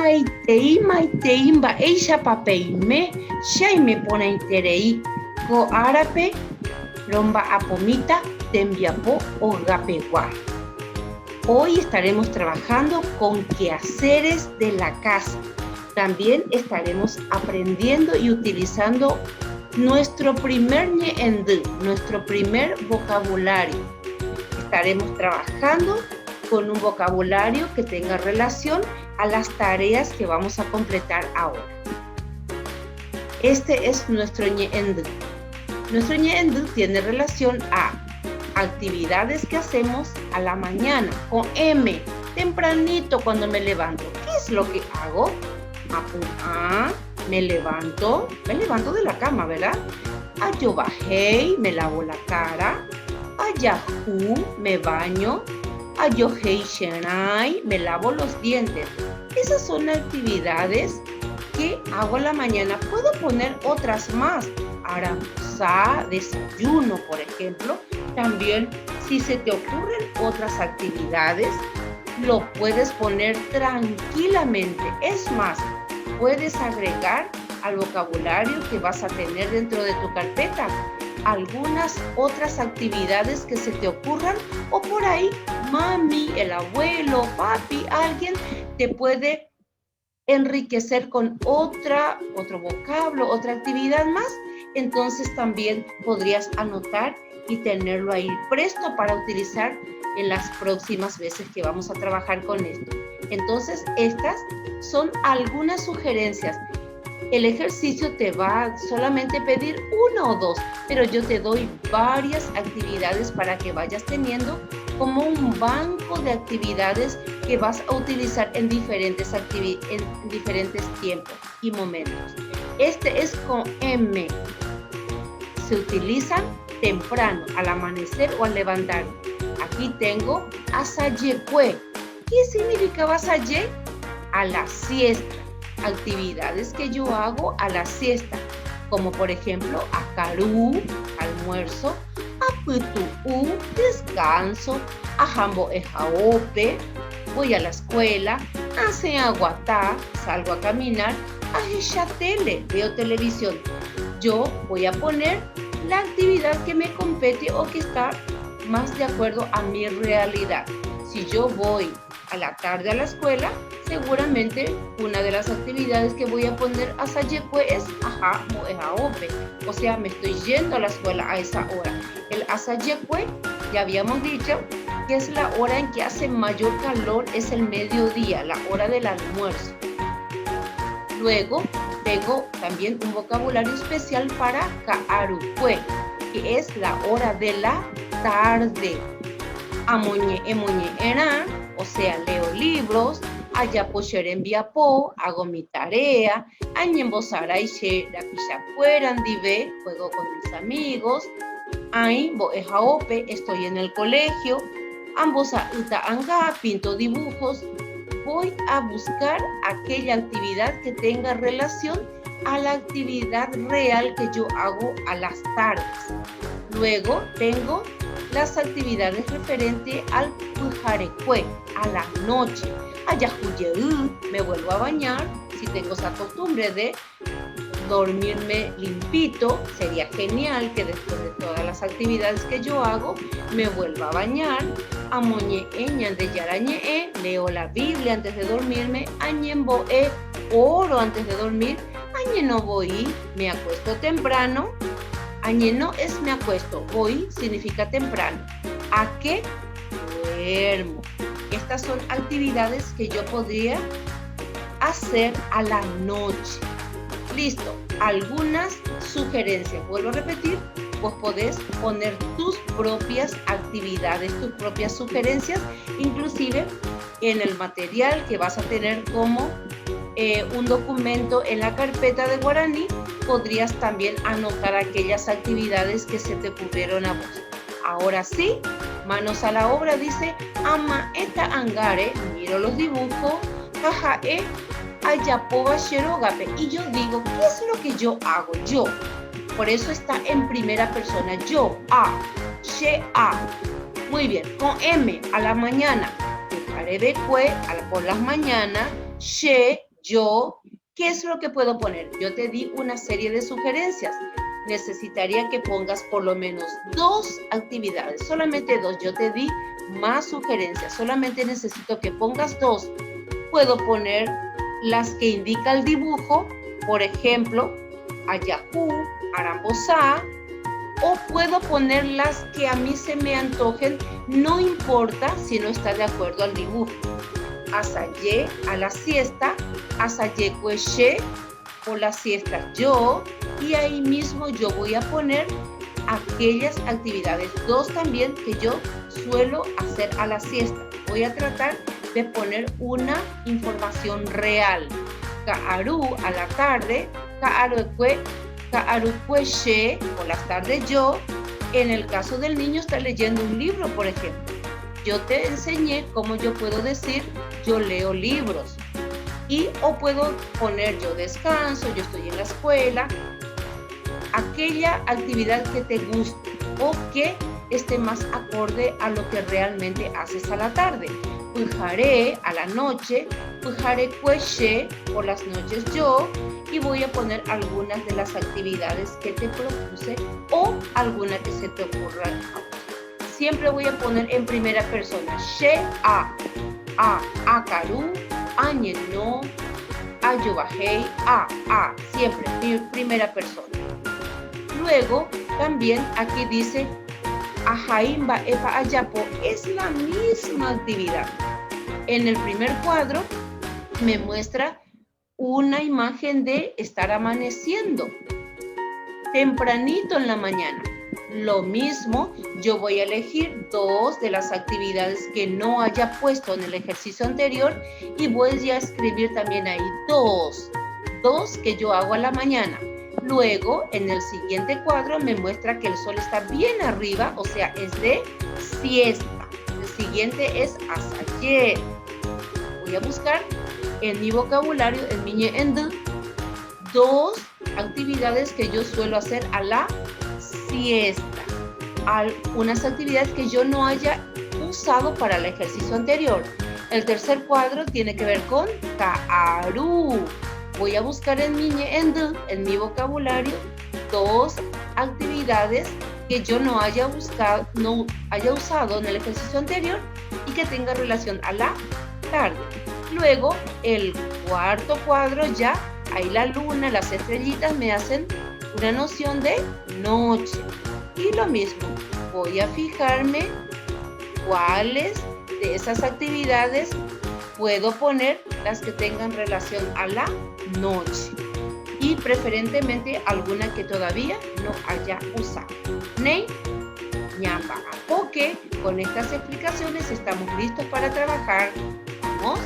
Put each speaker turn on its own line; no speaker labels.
maitei mba'éicha papeime, chaimeporãiterei ko árape romba'apomíta tembiapo ogapegua. Hoy estaremos trabajando con quehaceres de la casa. También estaremos aprendiendo y utilizando nuestro primer ñe'ẽndy, nuestro primer vocabulario. Estaremos trabajando con un vocabulario que tenga relación a las tareas que vamos a completar ahora. Este es nuestro ñe'ẽndy. Nuestro ñe'ẽndy tiene relación a actividades que hacemos a la mañana, con M, tempranito cuando me levanto. ¿Qué es lo que hago? Me levanto de la cama, ¿verdad? Yo bajé, me lavo la cara. Yahoo, me baño. Yo heishenai, me lavo los dientes. Esas son actividades que hago a la mañana. Puedo poner otras más. Almorzar, desayuno, por ejemplo. También, si se te ocurren otras actividades, lo puedes poner tranquilamente. Es más, puedes agregar al vocabulario que vas a tener dentro de tu carpeta algunas otras actividades que se te ocurran, o por ahí mami, el abuelo, papi, alguien te puede enriquecer con otro vocablo, otra actividad más. Entonces también podrías anotar y tenerlo ahí presto para utilizar en las próximas veces que vamos a trabajar con esto. Entonces, estas son algunas sugerencias. El ejercicio te va a solamente pedir una o dos, pero yo te doy varias actividades para que vayas teniendo como un banco de actividades que vas a utilizar en diferentes tiempos y momentos. Este es con M. Se utilizan temprano, al amanecer o al levantar. Aquí tengo asayekue. ¿Qué significa asaye? A la siesta. Actividades que yo hago a la siesta, como por ejemplo akarú, almuerzo, aputuú, descanso, ajambo ejaope, voy a la escuela, hace aguatá, salgo a caminar, ajeshatele, veo televisión. Yo voy a poner la actividad que me compete o que está más de acuerdo a mi realidad. Si yo voy a la tarde a la escuela, seguramente una de las actividades que voy a poner a Sayekue es ajamo ejaope. O sea, me estoy yendo a la escuela a esa hora. El asayekue, ya habíamos dicho, que es la hora en que hace mayor calor, es el mediodía, la hora del almuerzo. Luego, tengo también un vocabulario especial para ka'arukue, que es la hora de la tarde. Amoñe'era, o sea, leo libros. Ayapocherenviapo, hago mi tarea. Añembosaraiche, la pichacuerandive, juego con mis amigos. Ay, boejaope, estoy en el colegio. Ambosa uta anga, pinto dibujos. Voy a buscar aquella actividad que tenga relación a la actividad real que yo hago a las tardes. Luego tengo las actividades referentes al pujarecue, a la noche. Ayahuyeú, me vuelvo a bañar. Si tengo esa costumbre de dormirme limpito, sería genial que después de todas las actividades que yo hago, me vuelva a bañar. Amoñe'eña de yarañe'e, leo la Biblia antes de dormirme. Añembo'e, oro antes de dormir. Añeno voy, me acuesto temprano. Añeno es me acuesto, voy significa temprano. ¿A qué? Duermo. Estas son actividades que yo podría hacer a la noche. Listo, algunas sugerencias. Vuelvo a repetir, vos podés poner tus propias actividades, tus propias sugerencias, inclusive en el material que vas a tener como un documento en la carpeta de guaraní, podrías también anotar aquellas actividades que se te ocurrieron a vos. Ahora sí, manos a la obra, dice ama eta angare, miro los dibujos, jajae, ayapoba sherogape. Y yo digo, ¿qué es lo que yo hago? Yo. Por eso está en primera persona. Yo, she, Muy bien, con M, a la mañana. Por las mañanas, she, yo, ¿qué es lo que puedo poner? Yo te di una serie de sugerencias. Necesitaría que pongas por lo menos 2 actividades, solamente 2. Yo te di más sugerencias, solamente necesito que pongas 2. Puedo poner las que indica el dibujo, por ejemplo, Ayahú, Arambosá, o puedo poner las que a mí se me antojen, no importa si no está de acuerdo al dibujo. Asayé a la siesta, Asayé cueché, por la siesta yo, y ahí mismo yo voy a poner aquellas actividades, 2 también que yo suelo hacer a la siesta. Voy a tratar de poner una información real. Ka'aru a la tarde, Ka'arucueche por las tardes yo. En el caso del niño está leyendo un libro, por ejemplo. Yo te enseñé cómo yo puedo decir yo leo libros. Y o puedo poner yo descanso, yo estoy en la escuela. Aquella actividad que te guste o que esté más acorde a lo que realmente haces a la tarde. Pujaré a la noche, pujaré cueche por las noches yo, y voy a poner algunas de las actividades que te propuse o alguna que se te ocurra. Siempre voy a poner en primera persona. She a akaru, añe no, ayobajei, siempre primera persona. Luego también aquí dice ajaimba epa ayapo, es la misma actividad. En el primer cuadro me muestra una imagen de estar amaneciendo tempranito en la mañana. Lo mismo, yo voy a elegir 2 de las actividades que no haya puesto en el ejercicio anterior y voy a escribir también ahí 2 que yo hago a la mañana. Luego, en el siguiente cuadro me muestra que el sol está bien arriba, o sea, es de siesta. El siguiente es asayer. Voy a buscar en mi vocabulario, en mi ñe'endú, 2 actividades que yo suelo hacer a la siesta. Unas actividades que yo no haya usado para el ejercicio anterior. El tercer cuadro tiene que ver con Ka'aru. Voy a buscar en mi ñe'endú, en mi vocabulario, 2 actividades que yo no haya usado en el ejercicio anterior y que tenga relación a la tarde. Luego, el cuarto cuadro ya, ahí la luna, las estrellitas me hacen una noción de noche. Y lo mismo, voy a fijarme cuáles de esas actividades puedo poner las que tengan relación a la noche. Y preferentemente alguna que todavía no haya usado. Ney, ñamba, porque con estas explicaciones estamos listos para trabajar. ¿Vamos?